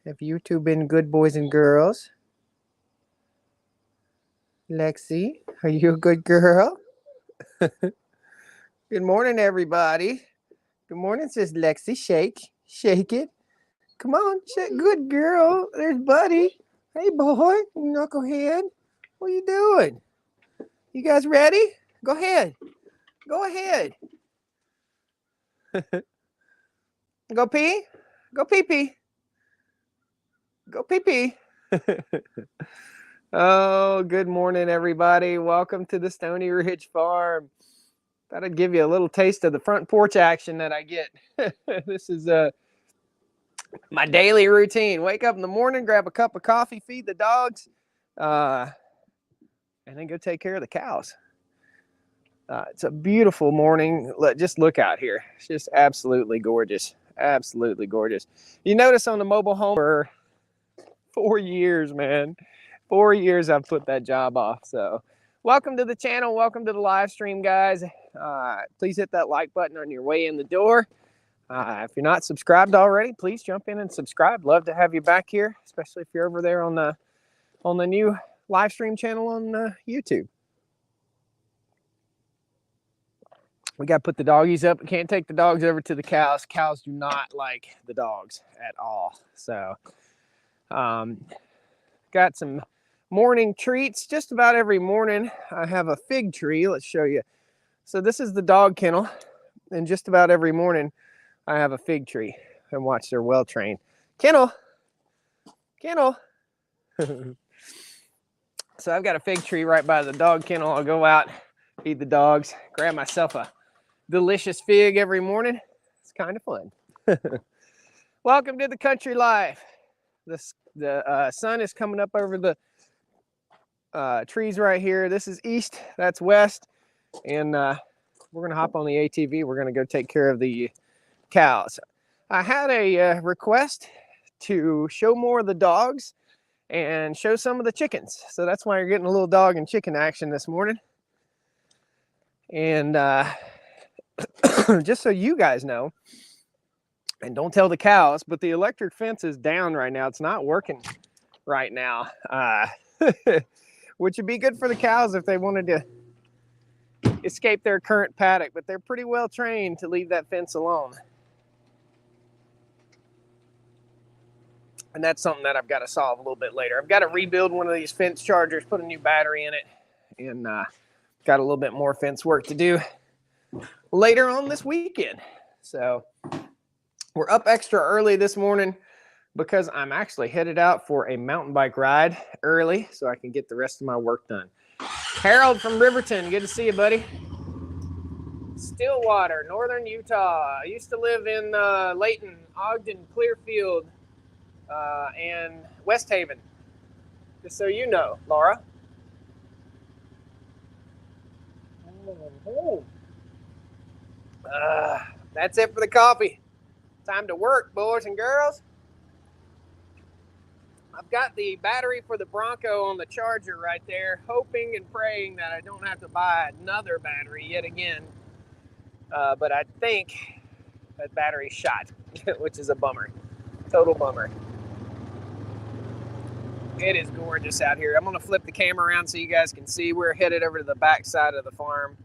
Have you two been good boys and girls? Lexi, are you a good girl? Good morning, everybody. Good morning, says Lexi. Shake it. Come on, shake. Good girl. There's Buddy. Hey, boy, knucklehead. What are you doing? You guys ready? Go ahead. Go ahead. Go pee. Go pee pee. Go pee pee. Oh, good morning, everybody. Welcome to the Stony Ridge Farm. Thought I'd give you a little taste of the front porch action that I get. This is my daily routine. Wake up in the morning, grab a cup of coffee, feed the dogs, and then go take care of the cows. It's a beautiful morning. Just look out here. It's just absolutely gorgeous. Absolutely gorgeous. You notice on the mobile home for 4 years, man. 4 years I've put that job off. So welcome to the channel. Welcome to the live stream, guys. Please hit that like button on your way in the door. If you're not subscribed already, please jump in and subscribe. Love to have you back here, especially if you're over there on the new live stream channel on YouTube. We got to put the doggies up. We can't take the dogs over to the cows. Cows do not like the dogs at all. So got some morning treats. Just about every morning I have a fig tree. Let's show you. So this is the dog kennel, and just about every morning I have a fig tree and watch they're well trained. Kennel. So I've got a fig tree right by the dog kennel. I'll go out, feed the dogs, grab myself a delicious fig every morning. It's kind of fun. Welcome to the country life. The sun is coming up over the trees right here. This is east, that's west, and we're gonna hop on the ATV. We're gonna go take care of the cows. I had a request to show more of the dogs and show some of the chickens, so that's why you're getting a little dog and chicken action this morning. And just so you guys know, and don't tell the cows, but the electric fence is down right now. It's not working right now, which would be good for the cows if they wanted to escape their current paddock, but they're pretty well trained to leave that fence alone. And that's something that I've got to solve a little bit later. I've got to rebuild one of these fence chargers, put a new battery in it, and got a little bit more fence work to do later on this weekend. So we're up extra early this morning because I'm actually headed out for a mountain bike ride early so I can get the rest of my work done. Harold from Riverton, good to see you, buddy. Stillwater, northern Utah. I used to live in Layton, Ogden, Clearfield, and West Haven. Just so you know, Laura. That's it for the coffee. Time to work, boys and girls. I've got the battery for the Bronco on the charger right there, hoping and praying that I don't have to buy another battery yet again. But I think that battery's shot, which is a bummer. Total bummer. It is gorgeous out here. I'm going to flip the camera around so you guys can see. We're headed over to the back side of the farm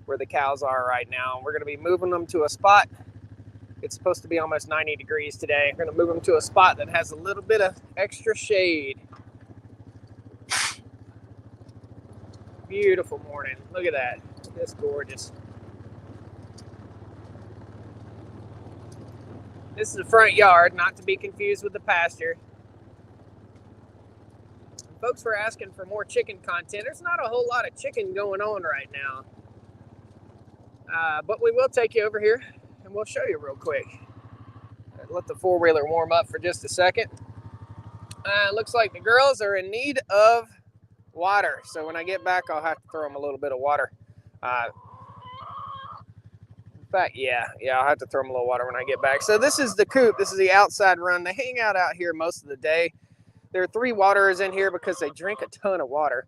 where the cows are right now. We're going to be moving them to a spot. It's supposed to be almost 90 degrees today. We're going to move them to a spot that has a little bit of extra shade. Beautiful morning. Look at that. It's gorgeous. This is the front yard, not to be confused with the pasture. Folks were asking for more chicken content. There's not a whole lot of chicken going on right now. But we will take you over here and we'll show you real quick. Let the four-wheeler warm up for just a second. Looks like the girls are in need of water. So when I get back, I'll have to throw them a little bit of water. In fact, yeah, I'll have to throw them a little water when I get back. So this is the coop. This is the outside run. They hang out here most of the day. There are 3 waterers in here because they drink a ton of water.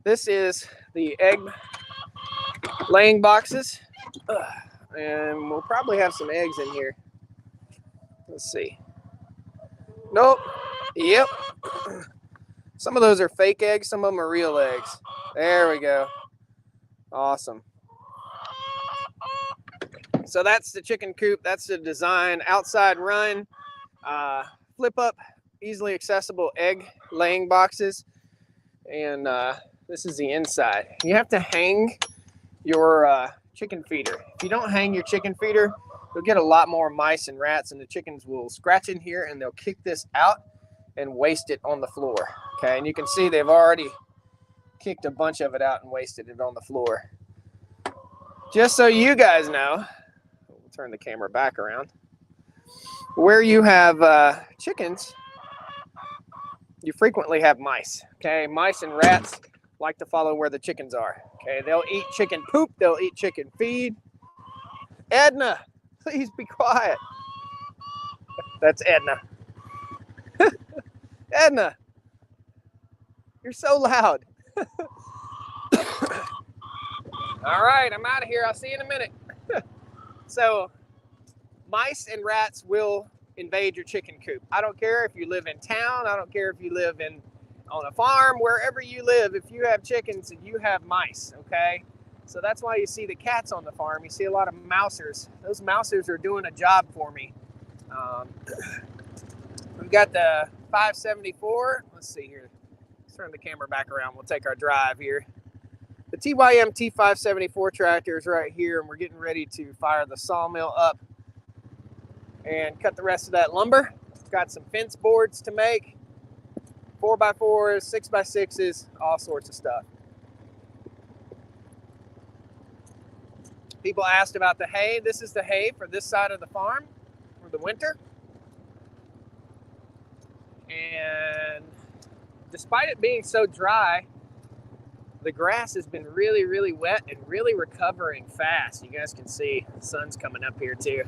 This is the egg laying boxes. And we'll probably have some eggs in here. Let's see. Nope. Yep. Some of those are fake eggs. Some of them are real eggs. There we go. Awesome. So that's the chicken coop. That's the design. Outside run, flip up, easily accessible egg laying boxes. And this is the inside. You have to hang your chicken feeder. If you don't hang your chicken feeder, you'll get a lot more mice and rats, and the chickens will scratch in here and they'll kick this out and waste it on the floor. Okay, and you can see they've already kicked a bunch of it out and wasted it on the floor. Just so you guys know, we'll turn the camera back around. Where you have chickens, you frequently have mice. Okay, mice and rats like to follow where the chickens are. Okay, they'll eat chicken poop, they'll eat chicken feed. Edna, please be quiet. That's Edna. Edna, you're so loud. All right, I'm out of here. I'll see you in a minute. So, mice and rats will invade your chicken coop. I don't care if you live in town. I don't care if you live on a farm. Wherever you live, if you have chickens, you have mice, okay? So that's why you see the cats on the farm. You see a lot of mousers. Those mousers are doing a job for me. We've got the 574. Let's see here. Let's turn the camera back around. We'll take our drive here. The TYM T574 tractor is right here, and we're getting ready to fire the sawmill up and cut the rest of that lumber. Got some fence boards to make, 4x4s, 6x6s, all sorts of stuff. People asked about the hay. This is the hay for this side of the farm for the winter. And despite it being so dry, the grass has been really, really wet and really recovering fast. You guys can see the sun's coming up here too.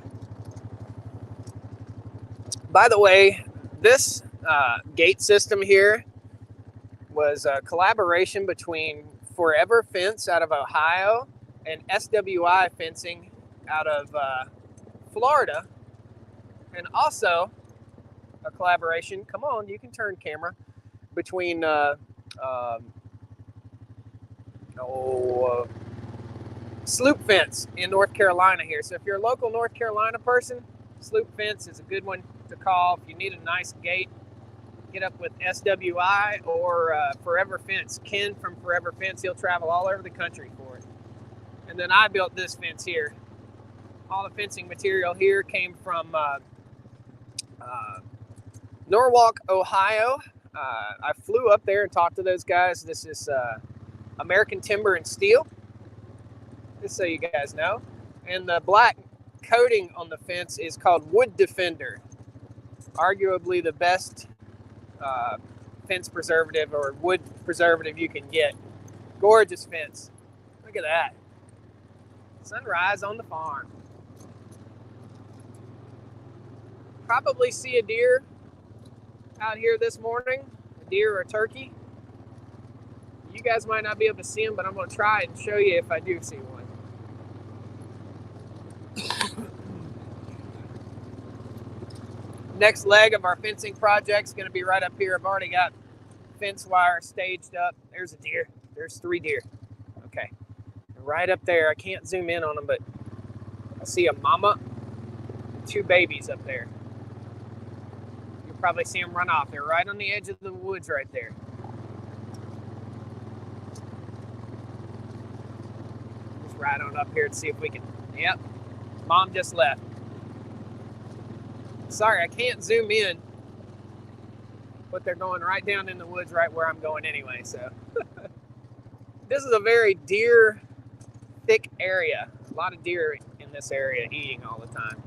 By the way, this gate system here was a collaboration between Forever Fence out of Ohio and SWI Fencing out of Florida, and also a collaboration, come on, you can turn camera, between Sloop Fence in North Carolina here. So if you're a local North Carolina person, Sloop Fence is a good one to call. If you need a nice gate, get up with SWI or Forever Fence. Ken from Forever Fence, he'll travel all over the country for it. And then I built this fence here. All the fencing material here came from Norwalk, Ohio. I flew up there and talked to those guys. This is American Timber and Steel, just so you guys know. And the black coating on the fence is called Wood Defender. Arguably the best fence preservative or wood preservative you can get. Gorgeous fence. Look at that. Sunrise on the farm. Probably see a deer out here this morning, a deer or a turkey. You guys might not be able to see them, but I'm going to try and show you if I do see one. Next leg of our fencing project is going to be right up here. I've already got fence wire staged up. There's a deer. There's 3 deer. Okay. Right up there. I can't zoom in on them, but I see a mama and 2 babies up there. You'll probably see them run off. They're right on the edge of the woods right there. Just ride on up here and see if we can. Yep. Mom just left. Sorry, I can't zoom in, but they're going right down in the woods right where I'm going anyway. So this is a very deer thick area. A lot of deer in this area eating all the time,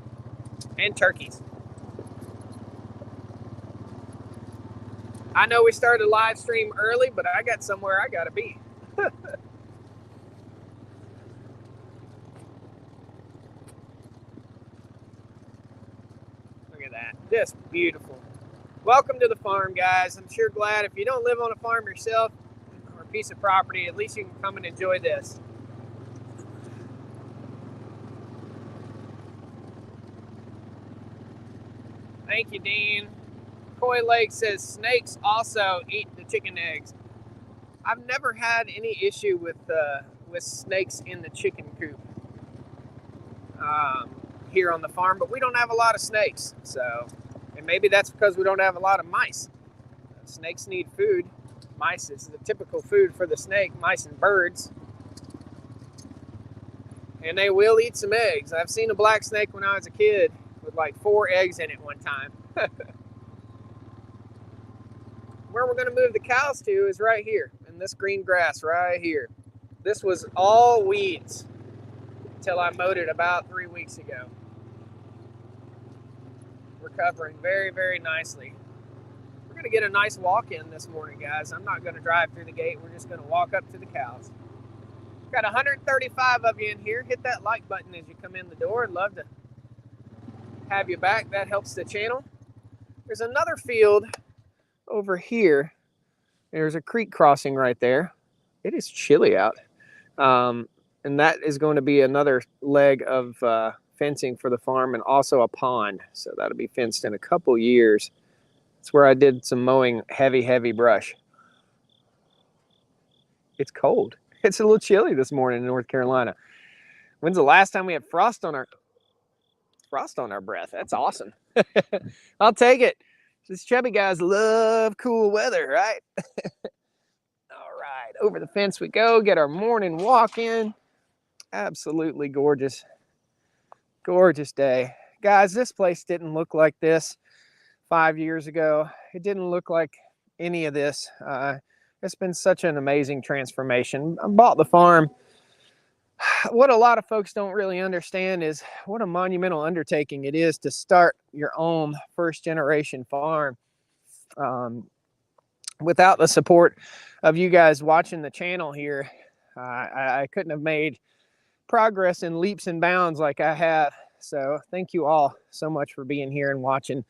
and turkeys. I know we started a live stream early, but I got somewhere I gotta be. That. Just beautiful. Welcome to the farm, guys. I'm sure glad if you don't live on a farm yourself or a piece of property, at least you can come and enjoy this. Thank you, Dean. Koi Lake says snakes also eat the chicken eggs. I've never had any issue with snakes in the chicken coop here on the farm, but we don't have a lot of snakes. So, and maybe that's because we don't have a lot of mice. Snakes need food. Mice is the typical food for the snake, mice and birds. And they will eat some eggs. I've seen a black snake when I was a kid with like 4 eggs in it one time. Where we're going to move the cows to is right here in this green grass right here. This was all weeds until I mowed it about 3 weeks ago. Recovering very, very nicely. We're going to get a nice walk in this morning, guys. I'm not going to drive through the gate. We're just going to walk up to the cows. Got 135 of you in here. Hit that like button as you come in the door. I'd love to have you back. That helps the channel. There's another field over here. There's a creek crossing right there. It is chilly out. And that is going to be another leg of fencing for the farm, and also a pond. So that'll be fenced in a couple years. It's where I did some mowing heavy brush. It's cold. It's a little chilly this morning in North Carolina. When's the last time we had frost on our breath? That's awesome. I'll take it. These chubby guys love cool weather, right? All right, over the fence we go. Get our morning walk in. Absolutely gorgeous. Gorgeous day. Guys, this place didn't look like this 5 years ago. It didn't look like any of this. It's been such an amazing transformation. I bought the farm. What a lot of folks don't really understand is what a monumental undertaking it is to start your own first generation farm. Without the support of you guys watching the channel here, I couldn't have made progress in leaps and bounds like I have. So thank you all so much for being here and watching.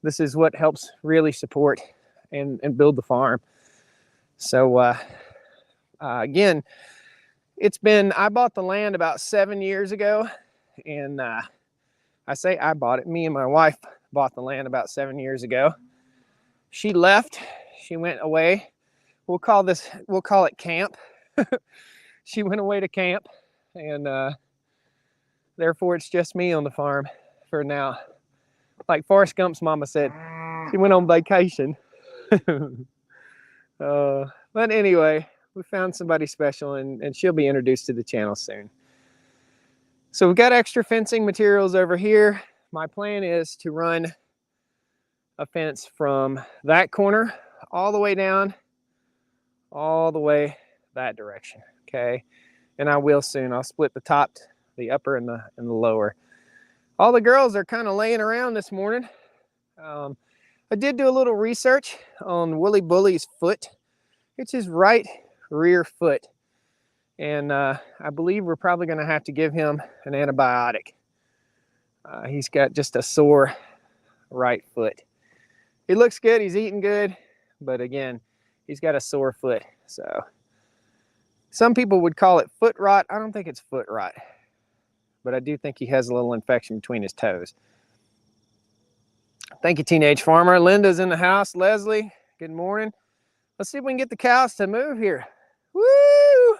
This is what helps really support and build the farm. So again, I bought the land about 7 years ago, and I say I bought it. Me and my wife bought the land about 7 years ago. She left. She went away. We'll call it camp. She went away to camp, and therefore it's just me on the farm for now. Like Forrest Gump's mama said, she went on vacation. But anyway, we found somebody special, and she'll be introduced to the channel soon. So we've got extra fencing materials over here. My plan is to run a fence from that corner all the way down, all the way that direction, okay? And I will soon. I'll split the top, the upper, and the lower. All the girls are kind of laying around this morning. I did do a little research on Wooly Bully's foot. It's his right rear foot. And I believe we're probably going to have to give him an antibiotic. He's got just a sore right foot. He looks good. He's eating good. But again, he's got a sore foot. So some people would call it foot rot. I don't think it's foot rot. But I do think he has a little infection between his toes. Thank you, Teenage Farmer. Linda's in the house. Leslie, good morning. Let's see if we can get the cows to move here. Woo!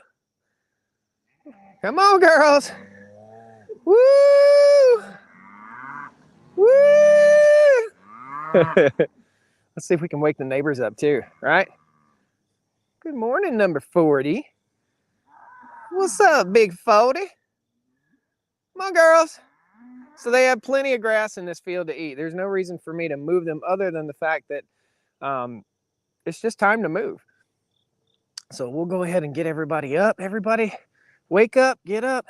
Come on, girls. Woo! Woo! Let's see if we can wake the neighbors up too, right? Good morning, number 40. What's up, big 40? Come on, girls. So they have plenty of grass in this field to eat. There's no reason for me to move them other than the fact that it's just time to move. So we'll go ahead and get everybody up. Everybody wake up, get up.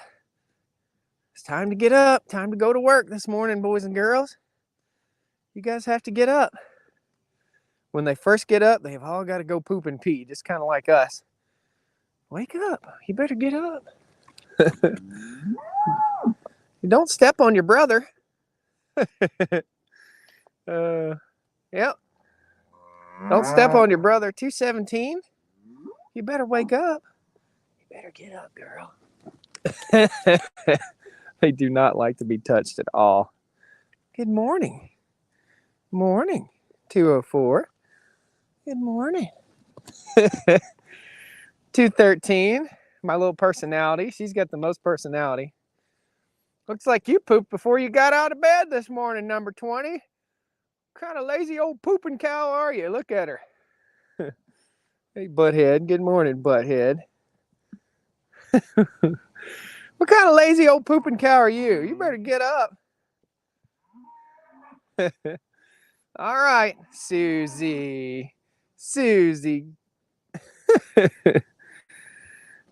It's time to get up. Time to go to work this morning, boys and girls. You guys have to get up. When they first get up, they've all got to go poop and pee, just kind of like us. Wake up. You better get up. You don't step on your brother. Yep. Don't step on your brother. 217. You better wake up. You better get up, girl. They do not like to be touched at all. Good morning. Morning. 204. Good morning. 213. My little personality. She's got the most personality. Looks like you pooped before you got out of bed this morning, number 20. What kind of lazy old pooping cow are you? Look at her. Hey, butthead. Good morning, butthead. What kind of lazy old pooping cow are you? You better get up. All right, Susie. Susie.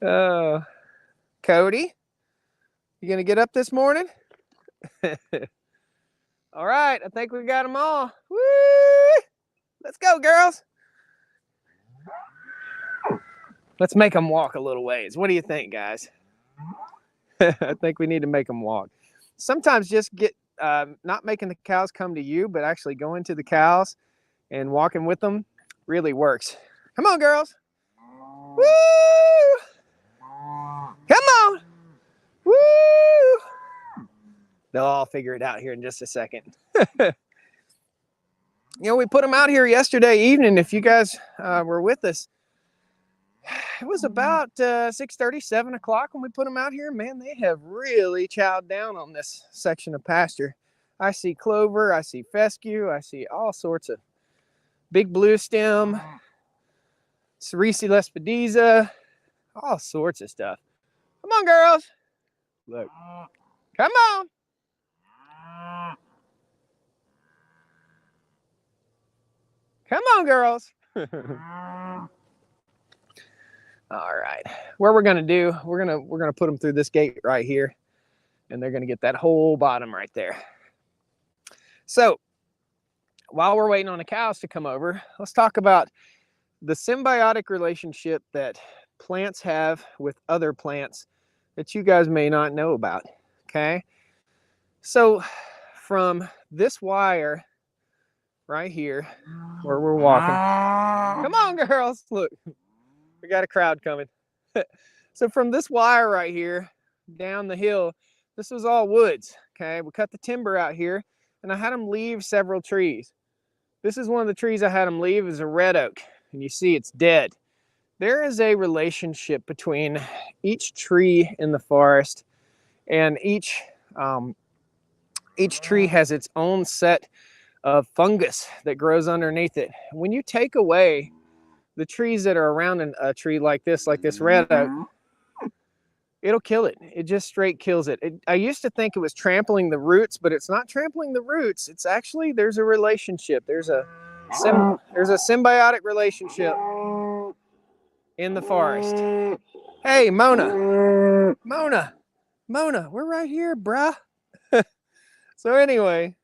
Oh, Cody, you gonna get up this morning? All right, I think we got them all. Woo! Let's go, girls. Let's make them walk a little ways. What do you think, guys? I think we need to make them walk. Sometimes just get, not making the cows come to you, but actually going to the cows and walking with them really works. Come on, girls. Woo! Come on. Woo! They'll all figure it out here in just a second. You know, we put them out here yesterday evening. If you guys were with us, it was about 6:30, 7 o'clock when we put them out here. Man, they have really chowed down on this section of pasture. I see clover, I see fescue, I see all sorts of big blue stem, Cerisi lespedeza, all sorts of stuff. Come on, girls. Look. Come on. Come on, girls. All right. What we're gonna do, we're gonna put them through this gate right here, and they're gonna get that whole bottom right there. So while we're waiting on the cows to come over, let's talk about the symbiotic relationship that plants have with other plants that you guys may not know about. Okay. So from this wire right here where we're walking, come on, girls, look, we got a crowd coming. So from this wire right here down the hill, this was all woods. Okay, we cut the timber out here, and I had them leave several trees. This is one of the trees I had them leave, is a red oak, and you see it's dead. There is a relationship between each tree in the forest, and each tree has its own set of fungus that grows underneath it. When you take away the trees that are around a tree like this red oak, it'll kill it. It just straight kills it. I used to think it was trampling the roots, but it's not trampling the roots. It's actually, there's a relationship. There's a symbiotic relationship in the forest. Hey, Mona, we're right here, bruh. So anyway,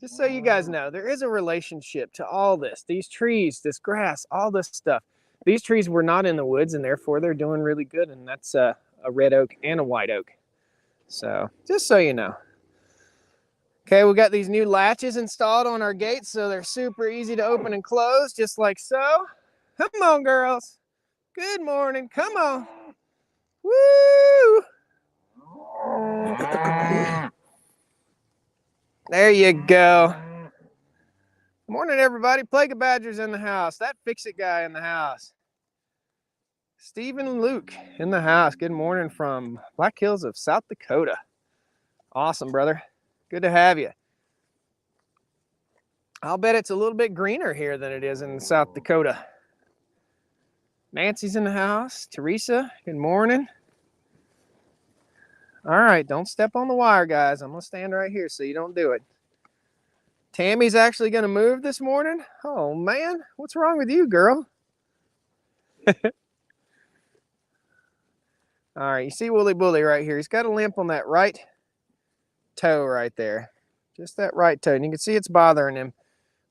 just so you guys know, there is a relationship to all this. These trees, this grass, all this stuff. These trees were not in the woods, and therefore they're doing really good, and that's a red oak and a white oak. So just so you know. Okay, we got these new latches installed on our gates, so they're super easy to open and close, just like so. Come on, girls. Good morning. Come on. Woo! There you go. Morning, everybody. Plague of Badgers in the house. That Fix-It guy in the house. Stephen and Luke in the house. Good morning from Black Hills of South Dakota. Awesome, brother. Good to have you. I'll bet it's a little bit greener here than it is in South Dakota. Nancy's in the house. Teresa, good morning. All right, don't step on the wire, guys. I'm going to stand right here so you don't do it. Tammy's actually going to move this morning. Oh, man. What's wrong with you, girl? All right, you see Wooly Bully right here. He's got a limp on that right toe right there. Just that right toe. And you can see it's bothering him.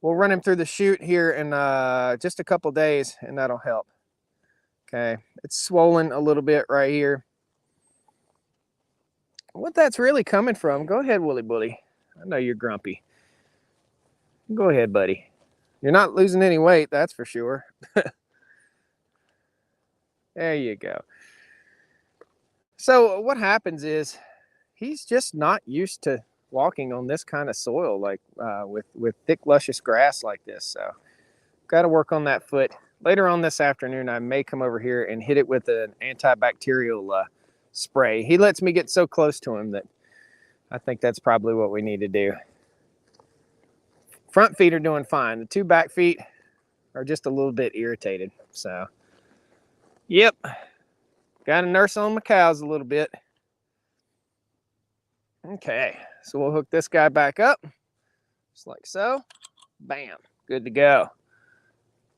We'll run him through the chute here in just a couple days, and that'll help. Okay, it's swollen a little bit right here. What that's really coming from, go ahead, Wooly Bully. I know you're grumpy. Go ahead, buddy. You're not losing any weight, that's for sure. There you go. So what happens is he's just not used to walking on this kind of soil, like with thick, luscious grass like this. So got to work on that foot. Later on this afternoon, I may come over here and hit it with an antibacterial spray. He lets me get so close to him that I think that's probably what we need to do. Front feet are doing fine. The 2 back feet are just a little bit irritated. So, yep, got to nurse on my cows a little bit. Okay, so we'll hook this guy back up, just like so. Bam, good to go.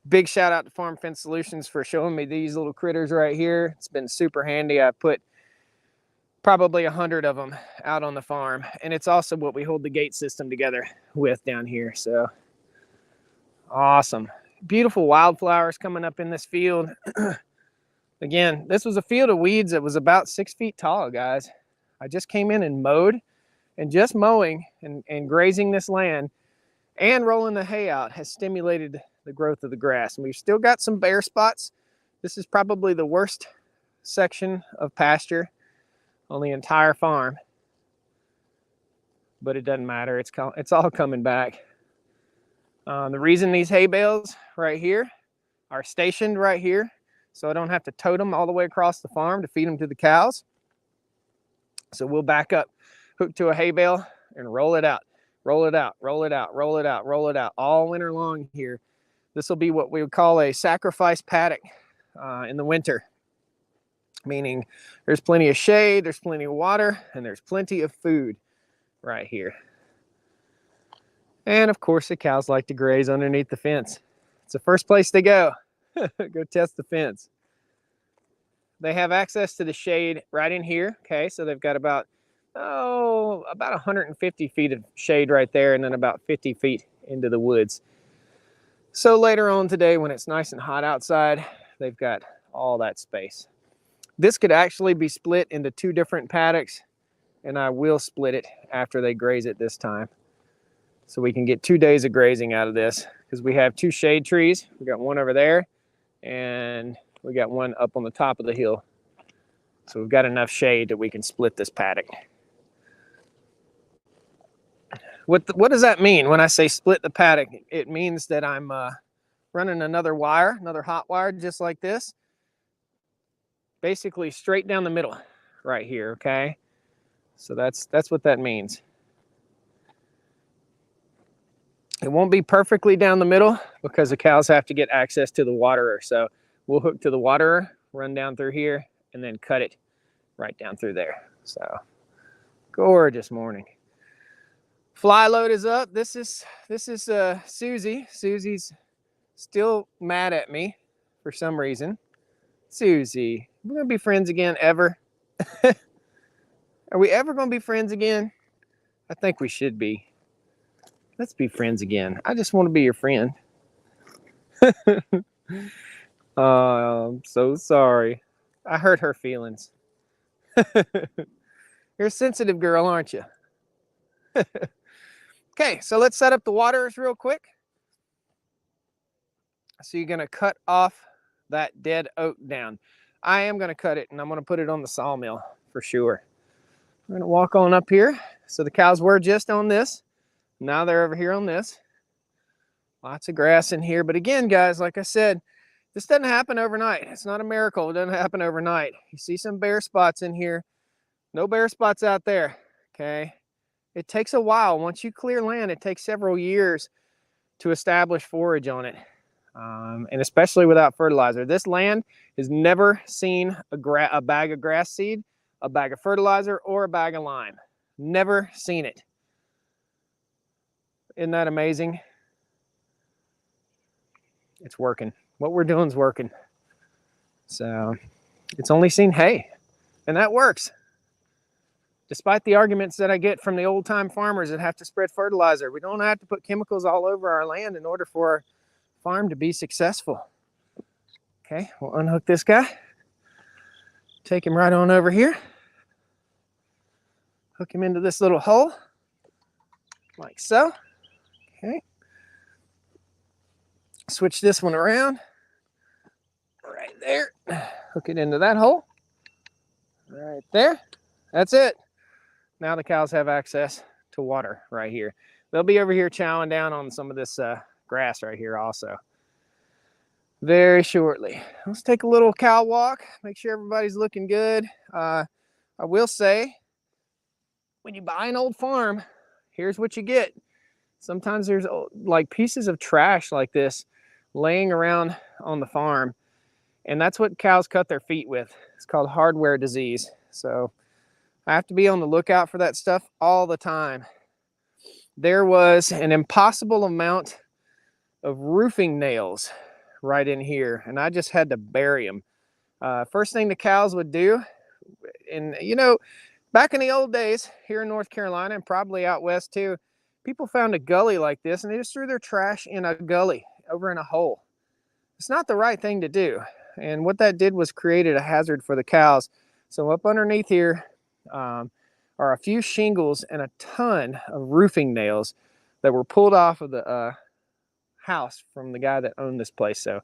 Big shout out to Farm Fence Solutions for showing me these little critters right here. It's been super handy. I put probably 100 of them out on the farm, and it's also what we hold the gate system together with down here. So awesome. Beautiful wildflowers coming up in this field. Again, this was a field of weeds that was about 6 feet tall, guys. I just came in and mowed, and just mowing and grazing this land and rolling the hay out has stimulated the growth of the grass. And we've still got some bare spots. This is probably the worst section of pasture on the entire farm, but it doesn't matter. It's all coming back. The reason these hay bales right here are stationed right here, so I don't have to tote them all the way across the farm to feed them to the cows. So we'll back up, hook to a hay bale, and roll it out, roll it out, roll it out, roll it out, roll it out, all winter long here. This will be what we would call a sacrifice paddock in the winter, meaning there's plenty of shade, there's plenty of water, and there's plenty of food right here. And of course, the cows like to graze underneath the fence. It's the first place they go. Go test the fence. They have access to the shade right in here. Okay, so they've got about 150 feet of shade right there, and then about 50 feet into the woods. So later on today, when it's nice and hot outside, they've got all that space. This could actually be split into 2 different paddocks, and I will split it after they graze it this time. So we can get 2 days of grazing out of this, because we have 2 shade trees. We got one over there, and we got one up on the top of the hill. So we've got enough shade that we can split this paddock. What does that mean when I say split the paddock? It means that I'm running another wire, another hot wire just like this, basically straight down the middle right here, okay? So that's what that means. It won't be perfectly down the middle because the cows have to get access to the waterer. So we'll hook to the waterer, run down through here, and then cut it right down through there. So gorgeous morning. Fly load is up. This is Susie. Susie's still mad at me for some reason. Susie, we're gonna be friends again ever? Are we ever gonna be friends again? I think we should be. Let's be friends again. I just want to be your friend. I'm so sorry. I hurt her feelings. You're a sensitive girl, aren't you? Okay, so let's set up the waterers real quick. So you're gonna cut off that dead oak down. I am gonna cut it, and I'm gonna put it on the sawmill for sure. I'm gonna walk on up here. So the cows were just on this. Now they're over here on this. Lots of grass in here. But again, guys, like I said, this doesn't happen overnight. It's not a miracle. It doesn't happen overnight. You see some bare spots in here. No bare spots out there, okay? It takes a while. Once you clear land, it takes several years to establish forage on it, and especially without fertilizer. This land has never seen a bag of grass seed, a bag of fertilizer, or a bag of lime. Never seen it. Isn't that amazing? It's working. What we're doing is working. So it's only seen hay, and that works. Despite the arguments that I get from the old-time farmers that have to spread fertilizer, we don't have to put chemicals all over our land in order for our farm to be successful. Okay, we'll unhook this guy. Take him right on over here. Hook him into this little hole, like so. Okay. Switch this one around. Right there. Hook it into that hole. Right there. That's it. Now the cows have access to water right here. They'll be over here chowing down on some of this grass right here also very shortly. Let's take a little cow walk, make sure everybody's looking good. I will say, when you buy an old farm, here's what you get. Sometimes there's like pieces of trash like this laying around on the farm, and that's what cows cut their feet with. It's called hardware disease. So I have to be on the lookout for that stuff all the time. There was an impossible amount of roofing nails right in here, and I just had to bury them. First thing the cows would do, and you know, back in the old days here in North Carolina and probably out west too, people found a gully like this and they just threw their trash in a gully over in a hole. It's not the right thing to do, and what that did was created a hazard for the cows. So up underneath here are a few shingles and a ton of roofing nails that were pulled off of the house from the guy that owned this place. So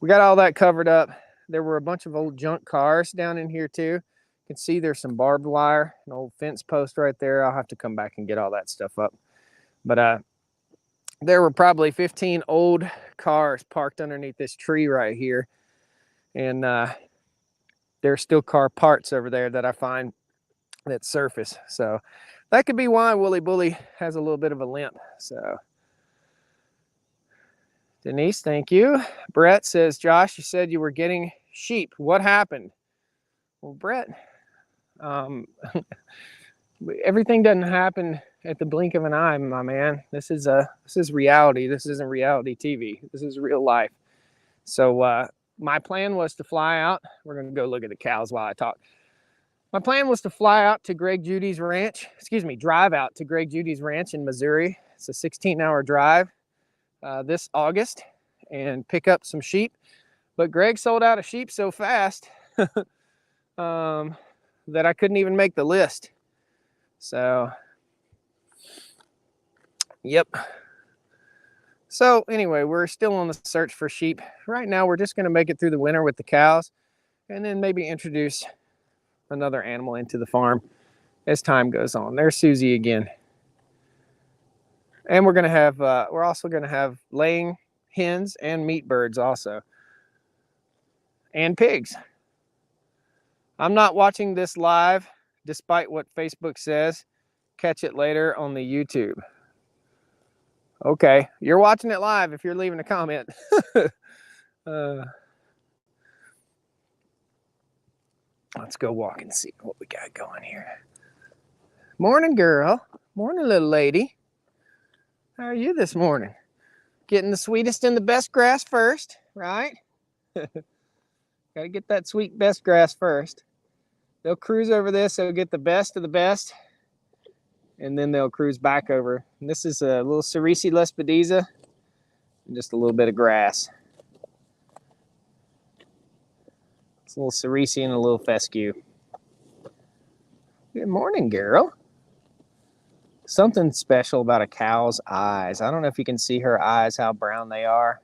we got all that covered up. There were a bunch of old junk cars down in here too. You can see there's some barbed wire, an old fence post right there. I'll have to come back and get all that stuff up. But there were probably 15 old cars parked underneath this tree right here. And there's still car parts over there that I find that surface. So that could be why Wooly Bully has a little bit of a limp. So Denise, thank you. Brett says, Josh, you said you were getting sheep. What happened? Well, Brett, everything doesn't happen at the blink of an eye, my man. This is reality. This isn't reality TV. This is real life. So my plan was to fly out. We're going to go look at the cows while I talk. My plan was to fly out to Greg Judy's ranch. Drive out to Greg Judy's ranch in Missouri. It's a 16-hour drive. This August, and pick up some sheep, but Greg sold out of sheep so fast that I couldn't even make the list. So yep. So anyway, we're still on the search for sheep. Right now we're just going to make it through the winter with the cows, and then maybe introduce another animal into the farm as time goes on. There's Susie again. And we're going to have, we're also going to have laying hens and meat birds also. And pigs. I'm not watching this live, despite what Facebook says. Catch it later on the YouTube. Okay, you're watching it live if you're leaving a comment. Let's go walk and see what we got going here. Morning, girl. Morning, little lady. How are you this morning? Getting the sweetest and the best grass first, right? Gotta get that sweet best grass first. They'll cruise over this, they'll get the best of the best, and then they'll cruise back over. And this is a little Cerisi Lespedeza and just a little bit of grass. It's a little Cerisi and a little fescue. Good morning, girl. Something special about a cow's eyes. I don't know if you can see her eyes, how brown they are.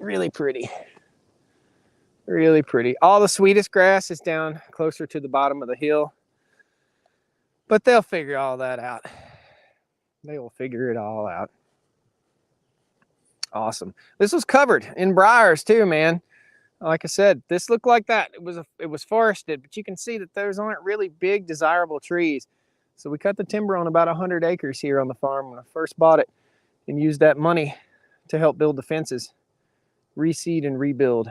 Really pretty. Really pretty. All the sweetest grass is down closer to the bottom of the hill. But they'll figure all that out. They will figure it all out. Awesome. This was covered in briars too, man. Like I said, this looked like that. It was forested, but you can see that those aren't really big, desirable trees. So we cut the timber on about 100 acres here on the farm when I first bought it, and used that money to help build the fences, reseed and rebuild.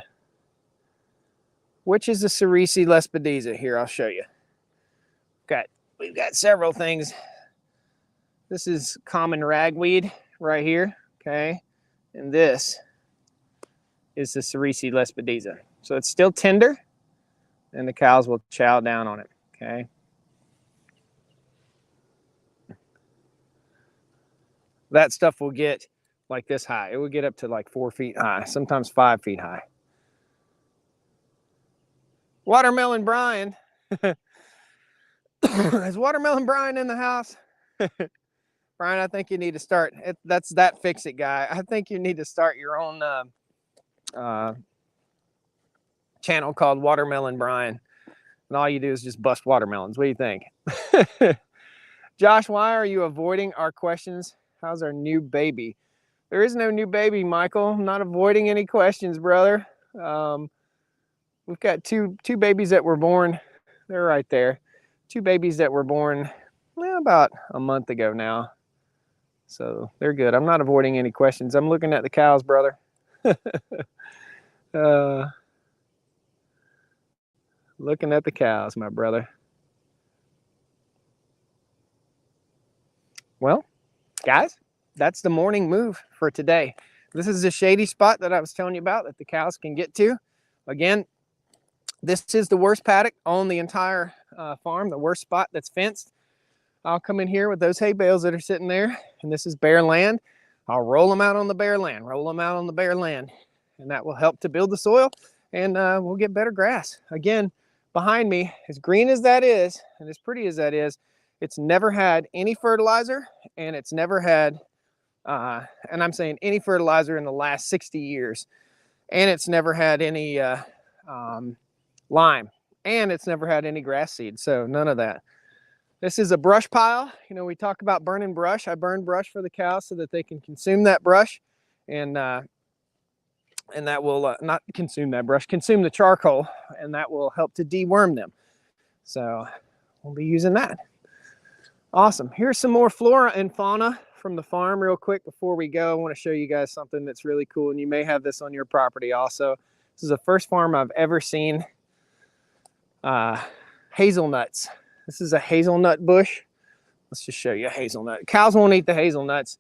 Which is the Cerisi Lespedeza. Here, I'll show you. We've got several things. This is common ragweed right here, okay? And this is the Cerisi Lespedeza. So it's still tender, and the cows will chow down on it, okay? That stuff will get like this high. It will get up to like 4 feet high, sometimes 5 feet high. Watermelon Brian. Is Watermelon Brian in the house? Brian, I think you need to start. That's that fix-it guy. I think you need to start your own channel called Watermelon Brian. And all you do is just bust watermelons. What do you think? Josh, why are you avoiding our questions? How's our new baby? There is no new baby, Michael. I'm not avoiding any questions, brother. We've got two babies that were born. They're right there. Two babies that were born about a month ago now. So they're good. I'm not avoiding any questions. I'm looking at the cows, brother. Looking at the cows, my brother. Well, guys, that's the morning move for today. This is a shady spot that I was telling you about that the cows can get to. Again, this is the worst paddock on the entire farm, the worst spot that's fenced. I'll come in here with those hay bales that are sitting there, and this is bare land. I'll roll them out on the bare land, and that will help to build the soil, and we'll get better grass. Again, behind me, as green as that is, and as pretty as that is, it's never had any fertilizer, and it's never had, and I'm saying any fertilizer in the last 60 years, and it's never had any lime, and it's never had any grass seed, so none of that. This is a brush pile. You know, we talk about burning brush. I burn brush for the cows so that they can consume that brush, and that will not consume that brush, consume the charcoal, and that will help to deworm them. So we'll be using that. Awesome. Here's some more flora and fauna from the farm real quick before we go. I want to show you guys something that's really cool, and you may have this on your property also. This is the first farm I've ever seen hazelnuts. This is a hazelnut bush. Let's just show you a hazelnut. Cows won't eat the hazelnuts,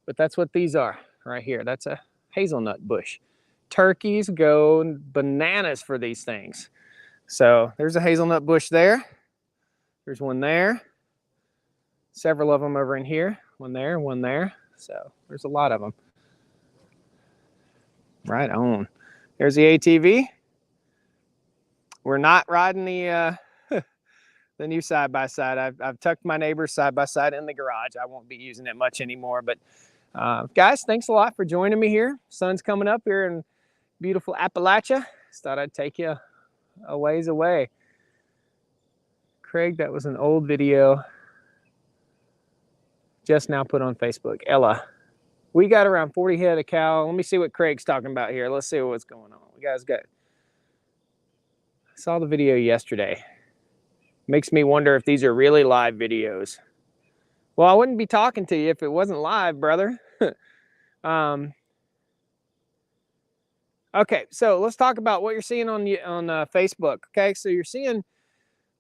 but that's what these are right here. That's a hazelnut bush. Turkeys go bananas for these things. So there's a hazelnut bush there. There's one there. Several of them over in here. One there, one there. So there's a lot of them. Right on. There's the ATV. We're not riding the new side-by-side. I've tucked my neighbor's side-by-side in the garage. I won't be using it much anymore. But guys, thanks a lot for joining me here. Sun's coming up here in beautiful Appalachia. Just thought I'd take you a ways away. Craig, that was an old video just now put on Facebook. Ella, we got around 40 head of cow. Let me see what Craig's talking about here. Let's see what's going on. We guys got, I saw the video yesterday. Makes me wonder if these are really live videos. Well, I wouldn't be talking to you if it wasn't live, brother. Okay, so let's talk about what you're seeing on Facebook. Okay, so you're seeing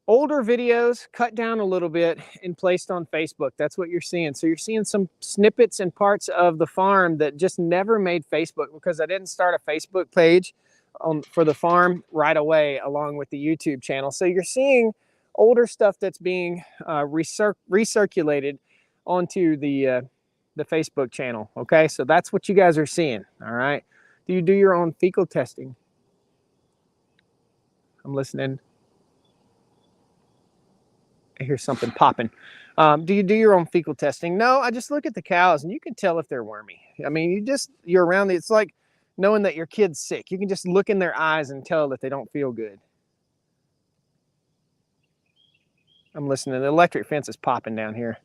older videos cut down a little bit and placed on Facebook. That's what you're seeing. So you're seeing some snippets and parts of the farm that just never made Facebook because I didn't start a Facebook page for the farm right away along with the YouTube channel. So you're seeing older stuff that's being recirculated onto the Facebook channel. Okay, so that's what you guys are seeing. All right. Do you do your own fecal testing? I'm listening. I hear something popping. Do you do your own fecal testing? No, I just look at the cows and you can tell if they're wormy. I mean, you're around it's like knowing that your kid's sick. You can just look in their eyes and tell that they don't feel good. I'm listening. The electric fence is popping down here.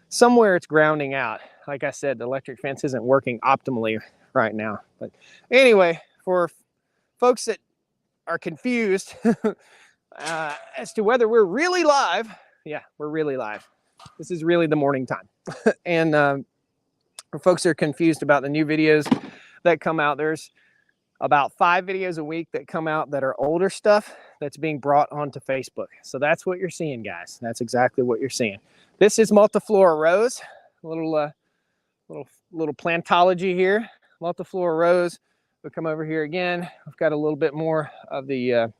Somewhere it's grounding out. Like I said, the electric fence isn't working optimally right now. But anyway, for folks that are confused as to whether we're really live, yeah, we're really live. This is really the morning time. And for folks that are confused about the new videos that come out, there's about 5 videos a week that come out that are older stuff that's being brought onto Facebook. So that's what you're seeing, guys. That's exactly what you're seeing. This is multiflora rose, little plantology here. Multiflora rose. We'll come over here again. We've got a little bit more of the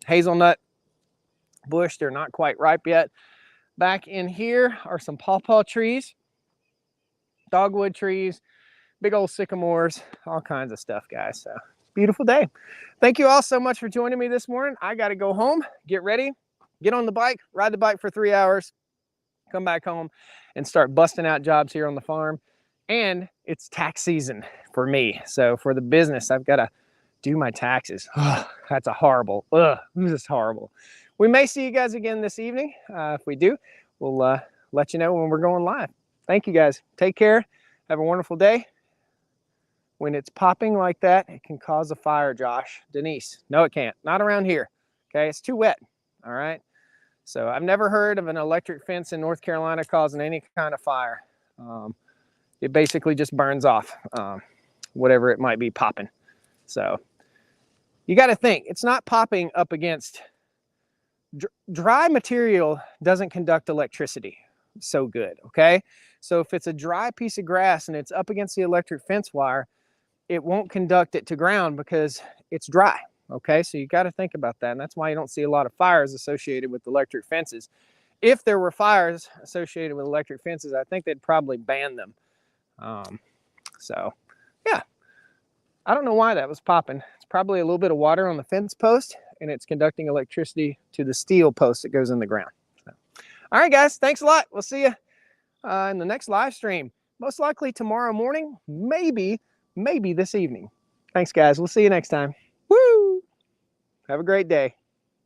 hazelnut bush. They're not quite ripe yet. Back in here are some pawpaw trees, dogwood trees, big old sycamores, all kinds of stuff, guys. So beautiful day. Thank you all so much for joining me this morning. I got to go home, get ready, get on the bike, ride the bike for 3 hours, come back home and start busting out jobs here on the farm. And it's tax season for me. So for the business, I've got to do my taxes. That's a horrible, this is horrible. We may see you guys again this evening. If we do, we'll let you know when we're going live. Thank you guys. Take care. Have a wonderful day. When it's popping like that, it can cause a fire, Josh. Denise, no, it can't. Not around here. Okay, it's too wet. All right. So I've never heard of an electric fence in North Carolina causing any kind of fire. It basically just burns off whatever it might be popping. So you got to think, it's not popping up against dry material. Doesn't conduct electricity so good. Okay, so if it's a dry piece of grass and it's up against the electric fence wire, it won't conduct it to ground because it's dry. Okay, so you got to think about that, and that's why you don't see a lot of fires associated with electric fences. If there were fires associated with electric fences, I think they'd probably ban them. So yeah, I don't know why that was popping. It's probably a little bit of water on the fence post, and it's conducting electricity to the steel post that goes in the ground. So, all right, guys, thanks a lot. We'll see you in the next live stream. Most likely tomorrow morning, maybe this evening. Thanks, guys. We'll see you next time. Woo! Have a great day.